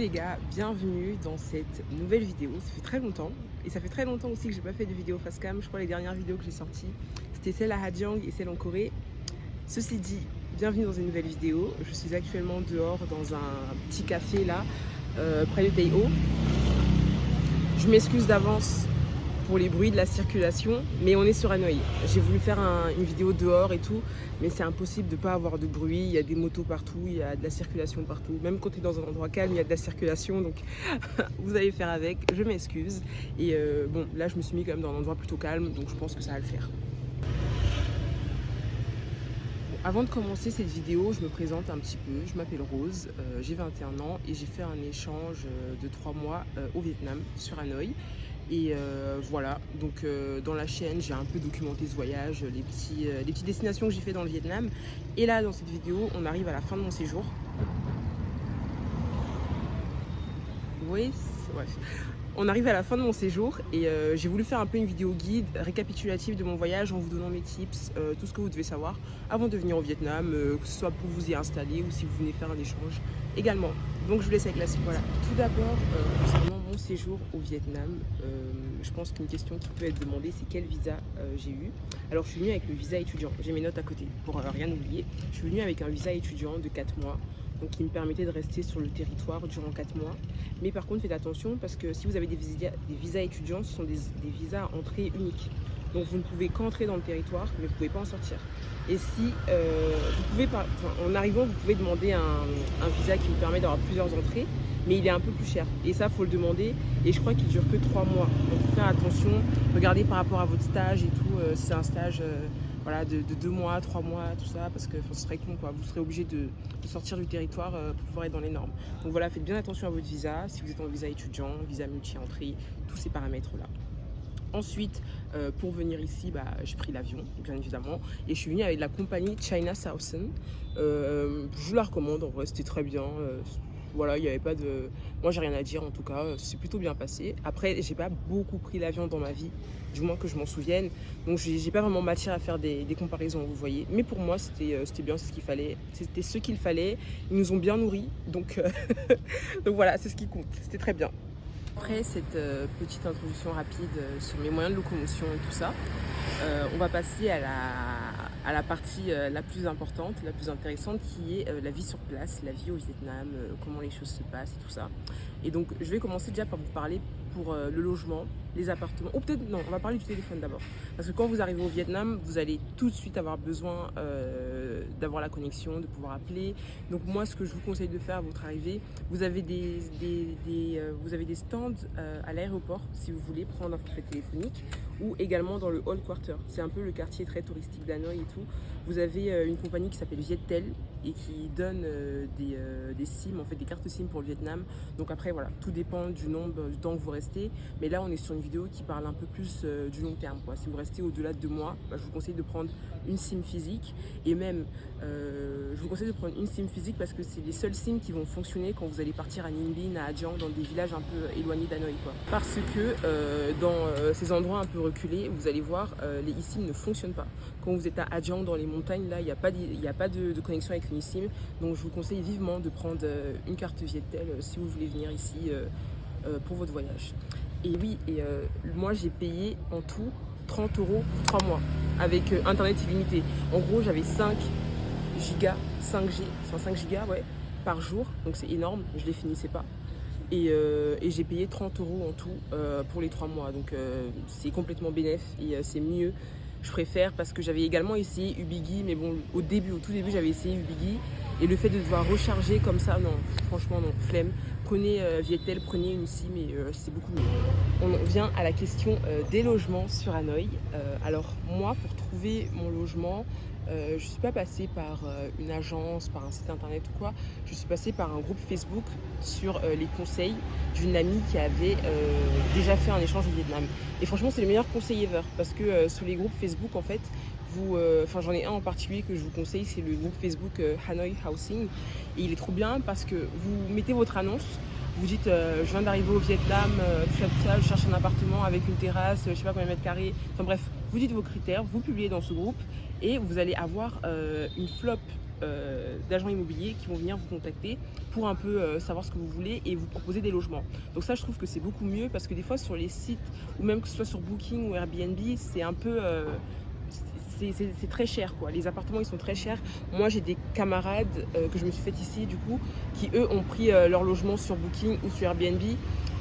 les gars, bienvenue dans cette nouvelle vidéo. Ça fait très longtemps et ça fait très longtemps aussi que j'ai pas fait de vidéo face cam. Je crois que les dernières vidéos que j'ai sorties c'était celle à Hajang et celle en Corée. Ceci dit, bienvenue dans une nouvelle vidéo. Je suis actuellement dehors dans un petit café là, près de Taeho. Je m'excuse d'avance pour les bruits de la circulation, mais on est sur Hanoï. J'ai voulu faire une vidéo dehors et tout, mais c'est impossible de ne pas avoir de bruit. Il y a des motos partout, il y a de la circulation partout. Même quand tu es dans un endroit calme, il y a de la circulation, donc vous allez faire avec, je m'excuse. Et bon, là je me suis mis quand même dans un endroit plutôt calme, donc je pense que ça va le faire. Bon, avant de commencer cette vidéo, je me présente un petit peu. Je m'appelle Rose, j'ai 21 ans et j'ai fait un échange de 3 mois au Vietnam, sur Hanoï. Et voilà, donc dans la chaîne, j'ai un peu documenté ce voyage, les petites destinations que j'ai fait dans le Vietnam. Et là, dans cette vidéo, on arrive à la fin de mon séjour. Oui, bref. On arrive à la fin de mon séjour et j'ai voulu faire un peu une vidéo guide récapitulative de mon voyage en vous donnant mes tips, tout ce que vous devez savoir avant de venir au Vietnam, que ce soit pour vous y installer ou si vous venez faire un échange également. Donc je vous laisse avec la suite. Voilà. Tout d'abord, concernant mon séjour au Vietnam, je pense qu'une question qui peut être demandée, c'est quel visa j'ai eu. Alors je suis venue avec le visa étudiant, j'ai mes notes à côté pour rien oublier. Je suis venue avec un visa étudiant de 4 mois. Donc qui me permettait de rester sur le territoire durant 4 mois. Mais par contre, faites attention parce que si vous avez des visas étudiants, ce sont des visas à entrée unique. Donc vous ne pouvez qu'entrer dans le territoire, mais vous ne pouvez pas en sortir. Et si vous pouvez, en arrivant, vous pouvez demander un visa qui vous permet d'avoir plusieurs entrées, mais il est un peu plus cher. Et ça, il faut le demander. Et je crois qu'il dure que 3 mois. Donc faire attention, regardez par rapport à votre stage et tout. C'est un stage voilà, de 2 mois, 3 mois, tout ça, parce que ce serait con, quoi. Vous serez obligé de sortir du territoire pour pouvoir être dans les normes. Donc voilà, faites bien attention à votre visa, si vous êtes en visa étudiant, visa multi-entrée, tous ces paramètres-là. Ensuite, pour venir ici, j'ai pris l'avion, bien évidemment, et je suis venue avec la compagnie China Southern. Je vous la recommande, en vrai, c'était très bien. Voilà, il n'y avait pas de... Moi, j'ai rien à dire, en tout cas, c'est plutôt bien passé. Après, j'ai pas beaucoup pris l'avion dans ma vie, du moins que je m'en souvienne. Donc, j'ai pas vraiment matière à faire des comparaisons, vous voyez. Mais pour moi, c'était bien, c'est ce qu'il fallait. C'était ce qu'il fallait. Ils nous ont bien nourris, donc, donc voilà, c'est ce qui compte. C'était très bien. Après cette petite introduction rapide sur mes moyens de locomotion et tout ça, on va passer à la partie la plus importante, la plus intéressante, qui est la vie sur place, la vie au Vietnam, comment les choses se passent et tout ça. Et donc je vais commencer déjà par vous parler pour le logement, les appartements, ou peut-être non, on va parler du téléphone d'abord. Parce que quand vous arrivez au Vietnam, vous allez tout de suite avoir besoin d'avoir la connexion, de pouvoir appeler. Donc moi, ce que je vous conseille de faire à votre arrivée, vous avez des stands à l'aéroport si vous voulez prendre un forfait téléphonique, ou également dans le Hall Quarter. C'est un peu le quartier très touristique d'Hanoï et tout. Vous avez une compagnie qui s'appelle Viettel et qui donne des SIM, en fait des cartes SIM pour le Vietnam. Donc après voilà, tout dépend du nombre du temps que vous restez. Mais là on est sur une vidéo qui parle un peu plus du long terme, quoi. Si vous restez au-delà de 2 mois, je vous conseille de prendre une SIM physique. Et même, je vous conseille de prendre une SIM physique parce que c'est les seules SIM qui vont fonctionner quand vous allez partir à Ninh Binh, à Hajang, dans des villages un peu éloignés d'Hanoï, quoi. Parce que dans ces endroits un peu reculés, vous allez voir, les eSIM ne fonctionnent pas. Quand vous êtes à Hajang, dans les montagnes, là, il n'y a pas de connexion avec une eSIM. Donc je vous conseille vivement de prendre une carte Viettel si vous voulez venir ici pour votre voyage. Et oui, moi j'ai payé en tout 30 € pour 3 mois avec internet illimité. En gros, j'avais 5 gigas, 5G, enfin 5 gigas ouais, par jour, donc c'est énorme, je les finissais pas. Et j'ai payé 30 € en tout pour les 3 mois, donc c'est complètement bénéf et c'est mieux. Je préfère parce que j'avais également essayé Ubigi, mais bon, au tout début, j'avais essayé Ubigi. Et le fait de devoir recharger comme ça, non, franchement, non, flemme. Prenez Viettel, prenez une SIM et c'est beaucoup mieux. On vient à la question des logements sur Hanoï. Alors moi, pour trouver mon logement, je ne suis pas passée par une agence, par un site internet ou quoi. Je suis passée par un groupe Facebook sur les conseils d'une amie qui avait déjà fait un échange au Vietnam. Et franchement, c'est le meilleur conseil ever parce que sur les groupes Facebook, en fait, j'en ai un en particulier que je vous conseille, c'est le groupe Facebook Hanoi Housing. Et il est trop bien parce que vous mettez votre annonce, vous dites je viens d'arriver au Vietnam, tout ça, je cherche un appartement avec une terrasse, je sais pas combien de mètres carrés. Enfin bref, vous dites vos critères, vous publiez dans ce groupe et vous allez avoir une flop d'agents immobiliers qui vont venir vous contacter pour un peu savoir ce que vous voulez et vous proposer des logements. Donc ça, je trouve que c'est beaucoup mieux parce que des fois sur les sites, ou même que ce soit sur Booking ou Airbnb, c'est un peu... c'est très cher quoi. Les appartements ils sont très chers. Moi j'ai des camarades que je me suis fait ici du coup qui eux ont pris leur logement sur Booking ou sur Airbnb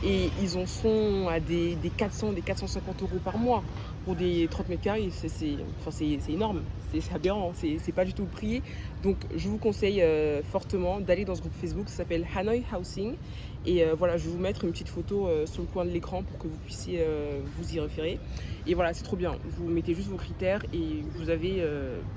et ils en sont à des 400, des 450 euros par mois pour des 30 mètres carrés. C'est énorme, c'est aberrant, c'est pas du tout le prix. Donc je vous conseille fortement d'aller dans ce groupe Facebook, ça s'appelle Hanoi Housing. Et voilà, je vais vous mettre une petite photo sur le coin de l'écran pour que vous puissiez vous y référer. Et voilà, c'est trop bien. Vous mettez juste vos critères et vous avez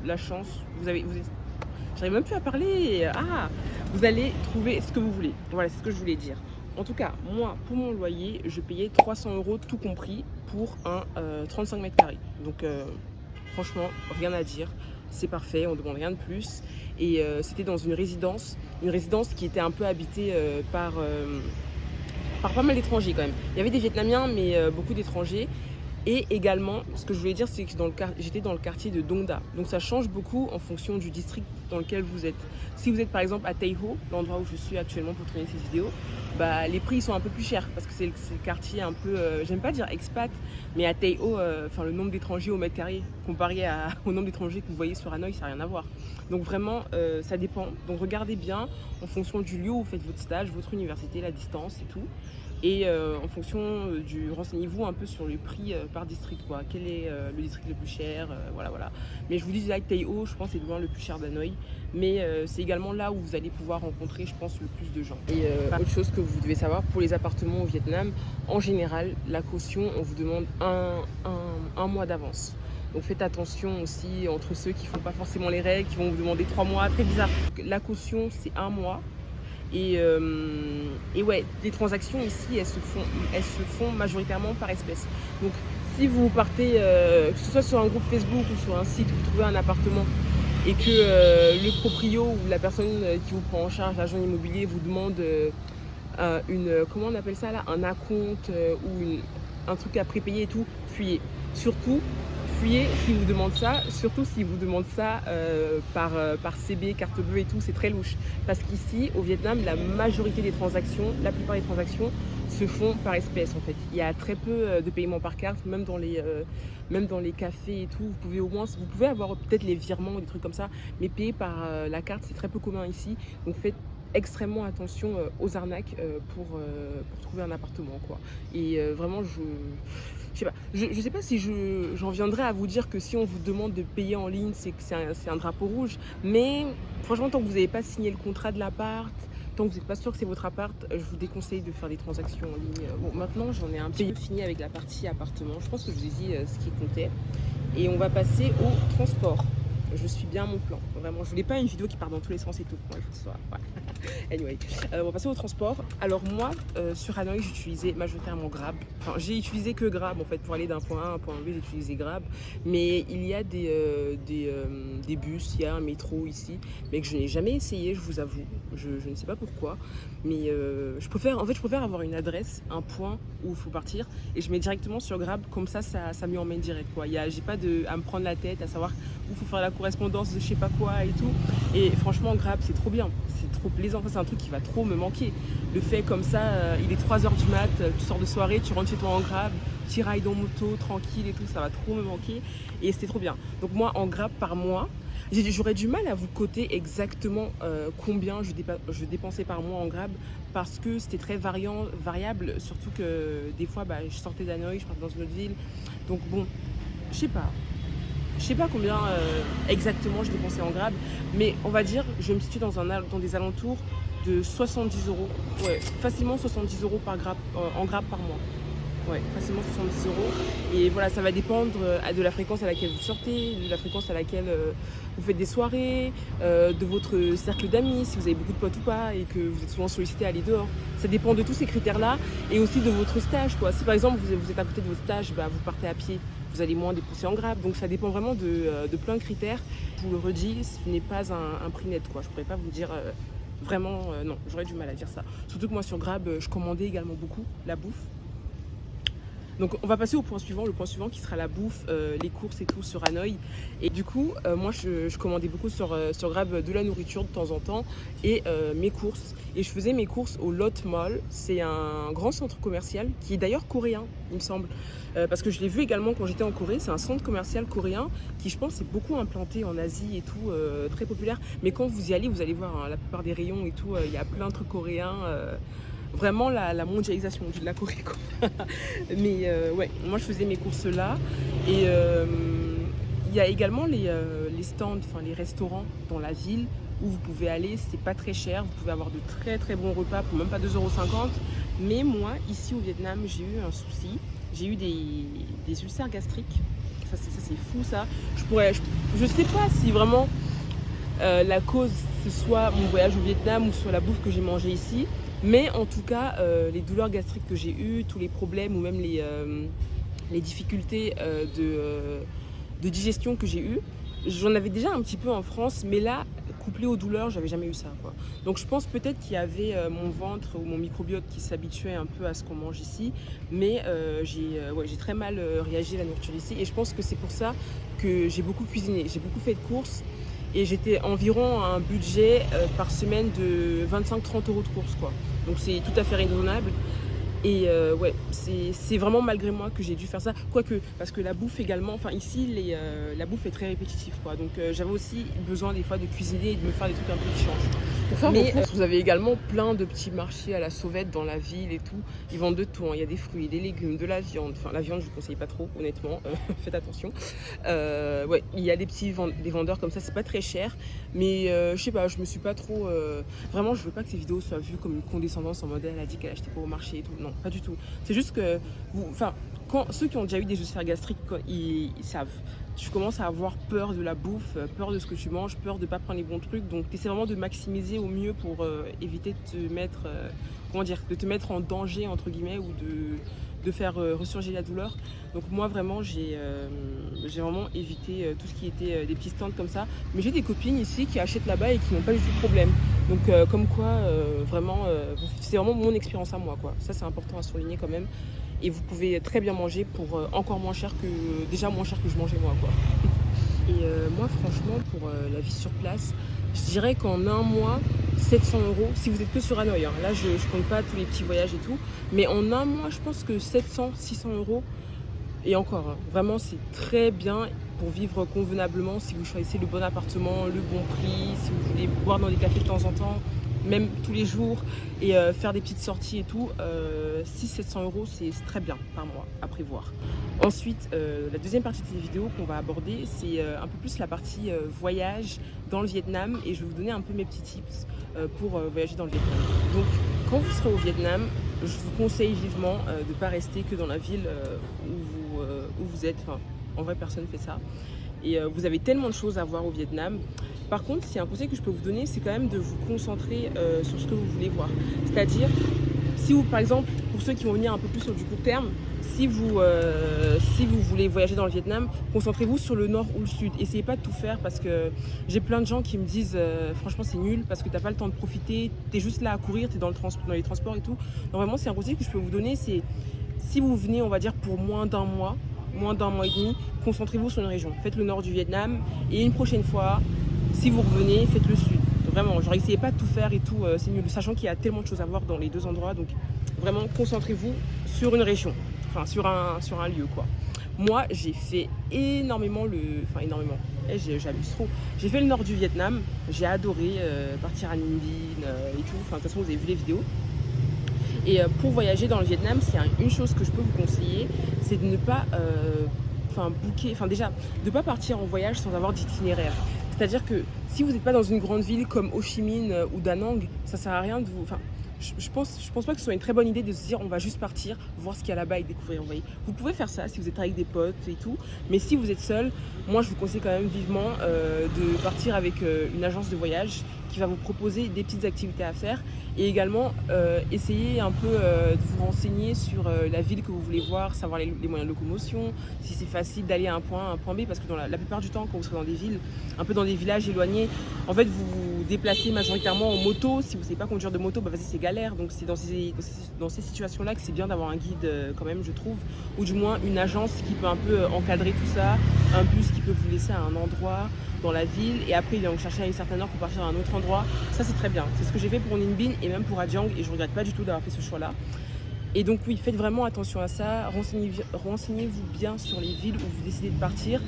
la chance. J'arrive même plus à parler. Ah, vous allez trouver ce que vous voulez. Voilà, c'est ce que je voulais dire. En tout cas, moi, pour mon loyer, je payais 300 euros tout compris pour un 35 mètres carrés. Donc, franchement, rien à dire. C'est parfait, on ne demande rien de plus. Et c'était dans une résidence qui était un peu habitée par pas mal d'étrangers quand même. Il y avait des Vietnamiens, mais beaucoup d'étrangers. Et également, ce que je voulais dire, c'est que j'étais dans le quartier de Dong Da. Donc ça change beaucoup en fonction du district dans lequel vous êtes. Si vous êtes par exemple à Tay Ho, l'endroit où je suis actuellement pour tourner ces vidéos, bah, les prix sont un peu plus chers parce que c'est le quartier un peu, j'aime pas dire expat, mais à Tay Ho, le nombre d'étrangers au mètre carré comparé au nombre d'étrangers que vous voyez sur Hanoï, ça n'a rien à voir. Donc vraiment, ça dépend. Donc regardez bien en fonction du lieu où vous faites votre stage, votre université, la distance et tout. Et en fonction renseignez-vous un peu sur le prix par district, quoi. Quel est le district le plus cher, voilà. Mais je vous dis direct, Tay Ho, je pense c'est loin le plus cher d'Hanoï. Mais c'est également là où vous allez pouvoir rencontrer, je pense, le plus de gens. Et autre chose que vous devez savoir, pour les appartements au Vietnam, en général, la caution, on vous demande un mois d'avance. Donc faites attention aussi entre ceux qui ne font pas forcément les règles, qui vont vous demander 3 mois, très bizarre. La caution, c'est 1 mois. Et ouais, les transactions ici, elles se font majoritairement par espèce. Donc si vous partez, que ce soit sur un groupe Facebook ou sur un site où vous trouvez un appartement et que le proprio ou la personne qui vous prend en charge, l'agent immobilier, vous demande comment on appelle ça là, un acompte ou un truc à prépayer et tout, fuyez. Surtout, fuyez s'il vous demande ça, surtout s'il vous demande ça par CB, carte bleue et tout, c'est très louche. Parce qu'ici, au Vietnam, la majorité des transactions, la plupart des transactions se font par espèce en fait. Il y a très peu de paiements par carte, même dans les cafés et tout. Vous pouvez avoir peut-être les virements ou des trucs comme ça, mais payer par la carte, c'est très peu commun ici. Donc faites extrêmement attention aux arnaques pour trouver un appartement, quoi. Et vraiment, je sais pas si j'en viendrai à vous dire que si on vous demande de payer en ligne, c'est que c'est un drapeau rouge. Mais franchement, tant que vous n'avez pas signé le contrat de l'appart, tant que vous n'êtes pas sûr que c'est votre appart, je vous déconseille de faire des transactions en ligne. Bon, maintenant, j'en ai un petit peu fini avec la partie appartement. Je pense que je vous ai dit ce qui comptait. Et on va passer au transport. Je suis bien à mon plan. Vraiment, je voulais pas une vidéo qui part dans tous les sens et tout. Bon, il faut que ce soit... Ouais. Anyway, on va passer au transport. Alors moi, sur Hanoï, j'utilisais majoritairement Grab. Enfin, j'ai utilisé que Grab en fait pour aller d'un point A à un point B. J'ai utilisé Grab, mais il y a des bus, il y a un métro ici, mais que je n'ai jamais essayé. Je vous avoue, je ne sais pas pourquoi, mais je préfère avoir une adresse, un point où il faut partir, et je mets directement sur Grab. Comme ça m'y emmène direct, quoi. J'ai pas à me prendre la tête à savoir où il faut faire la correspondance de je sais pas quoi et tout. Et franchement, Grab, c'est trop bien, c'est trop plaisant. C'est un truc qui va trop me manquer. Le fait comme ça, il est 3h du mat, tu sors de soirée, tu rentres chez toi en Grab, tu rides en moto, tranquille et tout, ça va trop me manquer. Et c'était trop bien. Donc moi, en Grab par mois, j'aurais du mal à vous coter exactement combien je dépensais par mois en Grab parce que c'était très variable, surtout que des fois, je sortais d'Hanoï, je partais dans une autre ville. Donc bon, je sais pas combien exactement je dépensais en Grab, mais on va dire, je me situe dans des alentours de 70 euros. Ouais, facilement 70 euros en Grab par mois. Ouais, facilement 70 euros. Et voilà, ça va dépendre de la fréquence à laquelle vous sortez, de la fréquence à laquelle vous faites des soirées, de votre cercle d'amis, si vous avez beaucoup de potes ou pas, et que vous êtes souvent sollicité à aller dehors. Ça dépend de tous ces critères-là, et aussi de votre stage, quoi. Si par exemple vous êtes à côté de votre stage, vous partez à pied, vous allez moins dépenser en Grab. Donc ça dépend vraiment de plein de critères. Je vous le redis, ce n'est pas un prix net, quoi. Je pourrais pas vous dire vraiment, non, j'aurais du mal à dire ça. Surtout que moi sur Grab, je commandais également beaucoup la bouffe. Donc on va passer au point suivant, le point suivant qui sera la bouffe, les courses et tout sur Hanoï. Et du coup, moi je commandais beaucoup sur Grab de la nourriture de temps en temps et mes courses. Et je faisais mes courses au Lot Mall. C'est un grand centre commercial qui est d'ailleurs coréen, il me semble. Parce que je l'ai vu également quand j'étais en Corée. C'est un centre commercial coréen qui, je pense, est beaucoup implanté en Asie et tout, très populaire. Mais quand vous y allez, vous allez voir, hein, la plupart des rayons et tout, il y a plein de trucs coréens. Vraiment la mondialisation de la Corée, quoi. Mais ouais, moi je faisais mes courses là. Et il y a également les stands, enfin les restaurants dans la ville où vous pouvez aller, c'est pas très cher, vous pouvez avoir de très très bons repas pour même pas 2,50 €. Mais moi, ici au Vietnam, j'ai eu un souci, j'ai eu des ulcères gastriques. Ça c'est fou ça. Je sais pas si vraiment la cause ce soit mon voyage au Vietnam ou soit la bouffe que j'ai mangée ici. Mais en tout cas, les douleurs gastriques que j'ai eues, tous les problèmes ou même les difficultés de digestion que j'ai eues, j'en avais déjà un petit peu en France, mais là, couplé aux douleurs, j'avais jamais eu ça, quoi. Donc je pense peut-être qu'il y avait mon ventre ou mon microbiote qui s'habituait un peu à ce qu'on mange ici, mais j'ai très mal réagi à la nourriture ici. Et je pense que c'est pour ça que j'ai beaucoup cuisiné, j'ai beaucoup fait de courses. Et j'étais environ à un budget par semaine de 25-30 € de courses, quoi. Donc c'est tout à fait raisonnable. Et ouais, c'est vraiment malgré moi que j'ai dû faire ça. Quoique, parce que la bouffe également, enfin ici, la bouffe est très répétitive, quoi. Donc j'avais aussi besoin des fois de cuisiner et de me faire des trucs un peu qui changent. Pour faire vos courses, vous avez également plein de petits marchés à la sauvette dans la ville et tout. Ils vendent de tout, hein. Il y a des fruits, des légumes, de la viande. Enfin, la viande, je ne vous conseille pas trop, honnêtement. Faites attention. Ouais, il y a des vendeurs comme ça, c'est pas très cher. Mais je sais pas, je me suis pas trop... Vraiment, je veux pas que ces vidéos soient vues comme une condescendance en mode elle a dit qu'elle achetait pas au marché et tout. Non, pas du tout. C'est juste que, ceux qui ont déjà eu des ulcères gastriques, ils savent. Tu commences à avoir peur de la bouffe, peur de ce que tu manges, peur de ne pas prendre les bons trucs. Donc, tu essaies vraiment de maximiser au mieux pour éviter de te mettre, de te mettre en danger, entre guillemets, ou de faire ressurgir la douleur. Donc, moi, vraiment, j'ai vraiment évité tout ce qui était des petits stands comme ça. Mais j'ai des copines ici qui achètent là-bas et qui n'ont pas du tout de problème. Donc, comme quoi, vraiment, c'est vraiment mon expérience à moi, quoi. Ça, c'est important à souligner quand même. Et vous pouvez très bien manger pour encore moins cher que je mangeais moi, quoi. Et moi franchement pour la vie sur place, je dirais qu'en un mois 700 € si vous êtes que sur Hanoï, hein. Là je compte pas tous les petits voyages et tout, mais en un mois je pense que 700-600 € et encore, hein, vraiment c'est très bien pour vivre convenablement si vous choisissez le bon appartement, le bon prix, si vous voulez boire dans des cafés de temps en temps, même tous les jours, et faire des petites sorties et tout. 600-700 € c'est très bien par mois à prévoir. Ensuite, la deuxième partie de cette vidéo qu'on va aborder, c'est un peu plus la partie voyage dans le Vietnam, et je vais vous donner un peu mes petits tips pour voyager dans le Vietnam. Donc quand vous serez au Vietnam, je vous conseille vivement de ne pas rester que dans la ville où vous êtes. Enfin, en vrai personne ne fait ça. Et vous avez tellement de choses à voir au Vietnam. Par contre, s'il y a un conseil que je peux vous donner, c'est quand même de vous concentrer sur ce que vous voulez voir. C'est-à-dire, si vous, par exemple, pour ceux qui vont venir un peu plus sur du court terme, si vous voulez voyager dans le Vietnam, concentrez-vous sur le nord ou le sud. Essayez pas de tout faire, parce que j'ai plein de gens qui me disent franchement c'est nul parce que t'as pas le temps de profiter, t'es juste là à courir, t'es dans les transports et tout. Donc vraiment, c'est un conseil que je peux vous donner, c'est si vous venez, on va dire, pour moins d'un mois et demi, concentrez-vous sur une région. Faites le nord du Vietnam, et une prochaine fois, si vous revenez, faites le sud. Vraiment, genre essayez pas de tout faire et tout, c'est nul, sachant qu'il y a tellement de choses à voir dans les deux endroits. Donc vraiment, concentrez-vous sur une région, enfin sur un lieu, quoi. Moi, j'ai fait énormément j'abuse trop. J'ai fait le nord du Vietnam, j'ai adoré partir à Ninh Binh et tout. Enfin, de toute façon, vous avez vu les vidéos. Et pour voyager dans le Vietnam, s'il y a une chose que je peux vous conseiller, c'est de ne pas de pas partir en voyage sans avoir d'itinéraire. C'est-à-dire que si vous n'êtes pas dans une grande ville comme Ho Chi Minh ou Da Nang, ça sert à rien de vous... Enfin, je pense pas que ce soit une très bonne idée de se dire on va juste partir, voir ce qu'il y a là-bas et découvrir. Vous voyez, vous pouvez faire ça si vous êtes avec des potes et tout, mais si vous êtes seul, moi je vous conseille quand même vivement de partir avec une agence de voyage qui va vous proposer des petites activités à faire Et également, essayez un peu de vous renseigner sur la ville que vous voulez voir, savoir les moyens de locomotion, si c'est facile d'aller à un point A à un point B, parce que dans la plupart du temps, quand vous serez dans des villes, un peu dans des villages éloignés, en fait, vous vous déplacez majoritairement en moto. Si vous ne savez pas conduire de moto, bah, vas-y, c'est galère. Donc, c'est dans ces situations-là que c'est bien d'avoir un guide quand même, je trouve, ou du moins une agence qui peut un peu encadrer tout ça, un bus qui peut vous laisser à un endroit dans la ville et après il vient vous chercher à une certaine heure pour partir à un autre endroit. Ça, c'est très bien. C'est ce que j'ai fait pour Ninh Binh et même pour Hajang et je regrette pas du tout d'avoir fait ce choix-là. Et donc oui, faites vraiment attention à ça. Renseignez-vous bien sur les villes où vous décidez de partir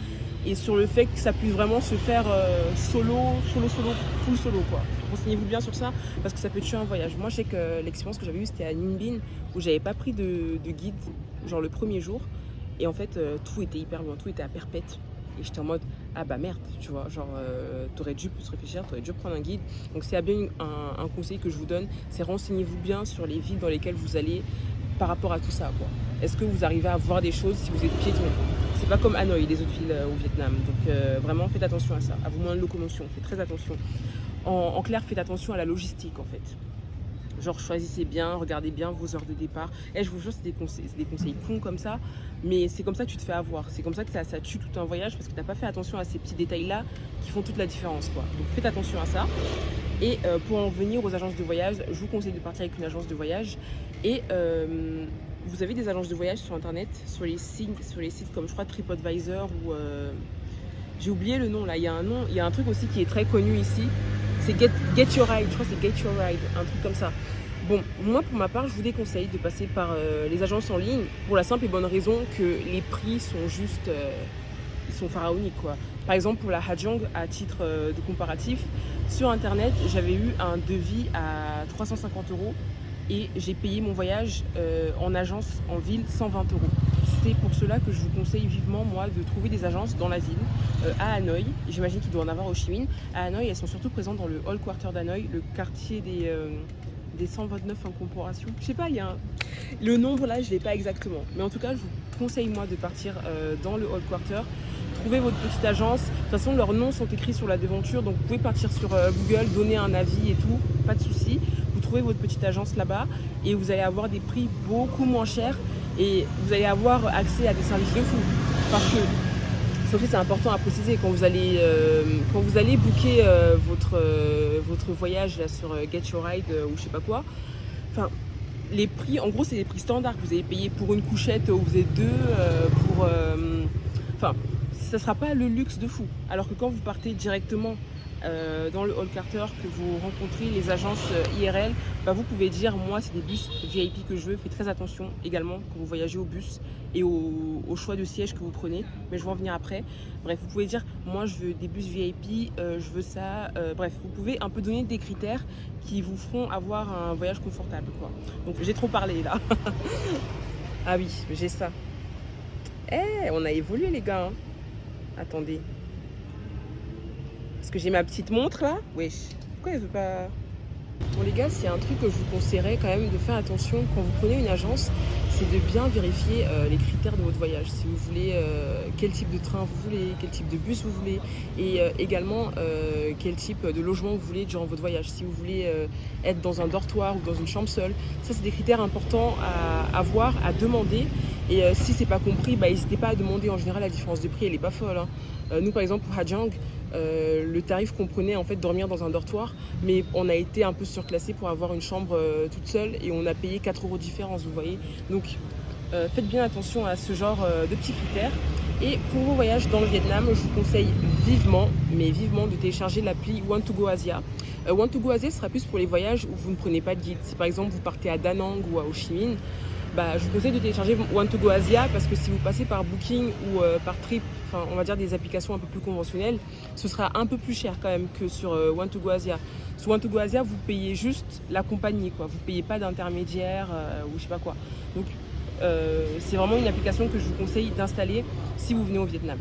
et sur le fait que ça puisse vraiment se faire full solo quoi. Renseignez-vous bien sur ça parce que ça peut tuer un voyage. Moi, je sais que l'expérience que j'avais eue, c'était à Ninh Binh où j'avais pas pris de guide, genre le premier jour. Et en fait, tout était hyper loin, tout était à perpète. Et j'étais en mode, ah bah merde, tu vois, genre, t'aurais dû plus réfléchir, t'aurais dû prendre un guide. Donc s'il y a bien un conseil que je vous donne, c'est renseignez-vous bien sur les villes dans lesquelles vous allez par rapport à tout ça, quoi. Est-ce que vous arrivez à voir des choses si vous êtes piéton? C'est pas comme Hanoï, les autres villes au Vietnam. Donc vraiment, faites attention à ça, à vos moyens de locomotion, faites très attention. En clair, faites attention à la logistique, en fait. Genre, choisissez bien, regardez bien vos heures de départ. Et je vous jure, c'est des conseils cons comme ça, mais c'est comme ça que tu te fais avoir. C'est comme ça que ça tue tout un voyage parce que tu n'as pas fait attention à ces petits détails-là qui font toute la différence, quoi. Donc, faites attention à ça. Et pour en venir aux agences de voyage, je vous conseille de partir avec une agence de voyage. Et vous avez des agences de voyage sur Internet, sur les sites comme je crois TripAdvisor ou... j'ai oublié le nom là, il y a un nom, il y a un truc aussi qui est très connu ici. C'est Get Your Ride, je crois que c'est Get Your Ride, un truc comme ça. Bon, moi pour ma part, je vous déconseille de passer par les agences en ligne pour la simple et bonne raison que les prix sont juste, ils sont pharaoniques quoi. Par exemple pour la Hajang, à titre de comparatif, sur internet, j'avais eu un devis à 350 € et j'ai payé mon voyage en agence en ville 120 €. C'est pour cela que je vous conseille vivement, moi, de trouver des agences dans la ville, à Hanoï. J'imagine qu'il doit en avoir au Ho Chi Minh. À Hanoï, elles sont surtout présentes dans le Hall Quarter d'Hanoï, le quartier des 129 incorporations. Je sais pas, il y a le nombre là, je l'ai pas exactement. Mais en tout cas, je vous conseille, moi, de partir dans le Hall Quarter. Trouvez votre petite agence. De toute façon, leurs noms sont écrits sur la devanture, donc vous pouvez partir sur Google, donner un avis et tout, pas de souci. Vous trouvez votre petite agence là-bas et vous allez avoir des prix beaucoup moins chers. Et vous allez avoir accès à des services de fou. Parce que, ça aussi c'est important à préciser, quand vous allez booker votre voyage là, sur Get Your Ride ou je sais pas quoi, enfin, les prix, en gros c'est les prix standards que vous allez payer pour une couchette où vous êtes deux, enfin, ça sera pas le luxe de fou. Alors que quand vous partez directement dans le Hall Quarter, que vous rencontrez les agences IRL, bah vous pouvez dire moi c'est des bus VIP que je veux. Faites très attention également quand vous voyagez au bus et au choix de siège que vous prenez, mais je vais en venir après. Bref, vous pouvez dire moi je veux des bus VIP, je veux ça, bref, vous pouvez un peu donner des critères qui vous feront avoir un voyage confortable quoi. Donc j'ai trop parlé là. Ah oui, j'ai ça. Eh, on a évolué les gars, hein. Attendez. Parce que j'ai ma petite montre là. Wesh. Pourquoi elle veut pas... Bon les gars, c'est un truc que je vous conseillerais quand même de faire attention quand vous prenez une agence, c'est de bien vérifier les critères de votre voyage. Si vous voulez quel type de train vous voulez, quel type de bus vous voulez et également quel type de logement vous voulez durant votre voyage. Si vous voulez être dans un dortoir ou dans une chambre seule, ça c'est des critères importants à voir, à demander. Et si c'est pas compris, bah, n'hésitez pas à demander. En général, la différence de prix elle est pas folle, hein. Nous par exemple pour Hajang, le tarif comprenait en fait dormir dans un dortoir, mais on a été un peu surclassé pour avoir une chambre toute seule et on a payé 4 € de différence, vous voyez. Donc faites bien attention à ce genre de petits critères. Et pour vos voyages dans le Vietnam, je vous conseille vivement, mais vivement, de télécharger l'appli Want2Go Asia. Want2Go Asia sera plus pour les voyages où vous ne prenez pas de guide. Si par exemple vous partez à Da Nang ou à Ho Chi Minh, bah, je vous conseille de télécharger Want2Go Asia parce que si vous passez par Booking ou par Trip, enfin on va dire des applications un peu plus conventionnelles, ce sera un peu plus cher quand même que sur Want2Go Asia. Sur Want2Go Asia, vous payez juste la compagnie, quoi. Vous payez pas d'intermédiaire ou je sais pas quoi. Donc c'est vraiment une application que je vous conseille d'installer si vous venez au Vietnam.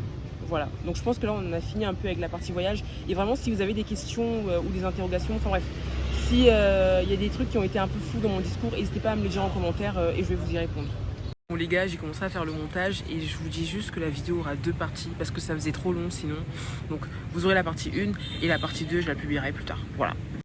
Voilà, donc je pense que là on a fini un peu avec la partie voyage. Et vraiment si vous avez des questions ou des interrogations, enfin bref, si y a des trucs qui ont été un peu flous dans mon discours, n'hésitez pas à me le dire en commentaire et je vais vous y répondre. Bon les gars, j'ai commencé à faire le montage et je vous dis juste que la vidéo aura 2 parties parce que ça faisait trop long sinon. Donc vous aurez la partie 1 et la partie 2 je la publierai plus tard. Voilà.